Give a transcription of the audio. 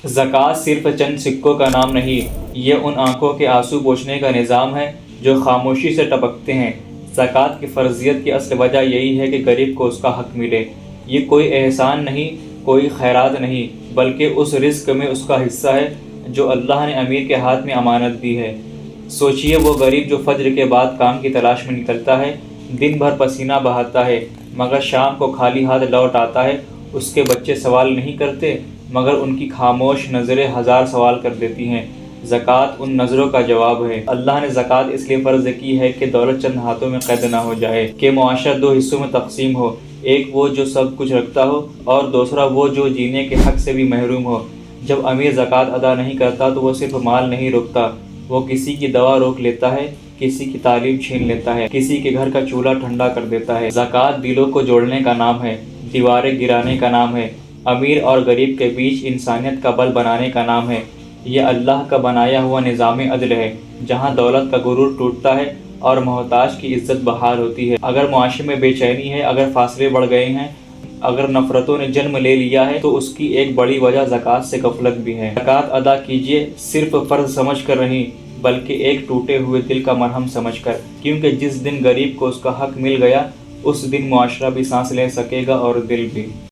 زکوٰۃ صرف چند سکوں کا نام نہیں، یہ ان آنکھوں کے آنسو پوچھنے کا نظام ہے جو خاموشی سے ٹپکتے ہیں۔ زکوٰۃ کی فرضیت کی اصل وجہ یہی ہے کہ غریب کو اس کا حق ملے۔ یہ کوئی احسان نہیں، کوئی خیرات نہیں، بلکہ اس رزق میں اس کا حصہ ہے جو اللہ نے امیر کے ہاتھ میں امانت دی ہے۔ سوچئے وہ غریب جو فجر کے بعد کام کی تلاش میں نکلتا ہے، دن بھر پسینہ بہاتا ہے، مگر شام کو خالی ہاتھ لوٹ آتا ہے۔ اس کے بچے سوال نہیں کرتے، مگر ان کی خاموش نظریں ہزار سوال کر دیتی ہیں۔ زکوٰۃ ان نظروں کا جواب ہے۔ اللہ نے زکوٰۃ اس لیے فرض کی ہے کہ دولت چند ہاتھوں میں قید نہ ہو جائے، کہ معاشرہ دو حصوں میں تقسیم ہو، ایک وہ جو سب کچھ رکھتا ہو، اور دوسرا وہ جو جینے کے حق سے بھی محروم ہو۔ جب امیر زکوٰۃ ادا نہیں کرتا تو وہ صرف مال نہیں روکتا، وہ کسی کی دوا روک لیتا ہے، کسی کی تعلیم چھین لیتا ہے، کسی کے گھر کا چولہا ٹھنڈا کر دیتا ہے۔ زکوٰۃ دلوں کو جوڑنے کا نام ہے، دیواریں گرانے کا نام ہے، امیر اور غریب کے بیچ انسانیت کا بل بنانے کا نام ہے۔ یہ اللہ کا بنایا ہوا نظام عدل ہے، جہاں دولت کا غرور ٹوٹتا ہے اور محتاج کی عزت بحال ہوتی ہے۔ اگر معاشرے میں بے چینی ہے، اگر فاصلے بڑھ گئے ہیں، اگر نفرتوں نے جنم لے لیا ہے، تو اس کی ایک بڑی وجہ زکوٰۃ سے غفلت بھی ہے۔ زکوٰۃ ادا کیجیے، صرف فرض سمجھ کر نہیں، بلکہ ایک ٹوٹے ہوئے دل کا مرہم سمجھ کر، کیونکہ جس دن غریب کو اس کا حق مل گیا، اس دن معاشرہ بھی سانس لے سکے گا اور دل بھی۔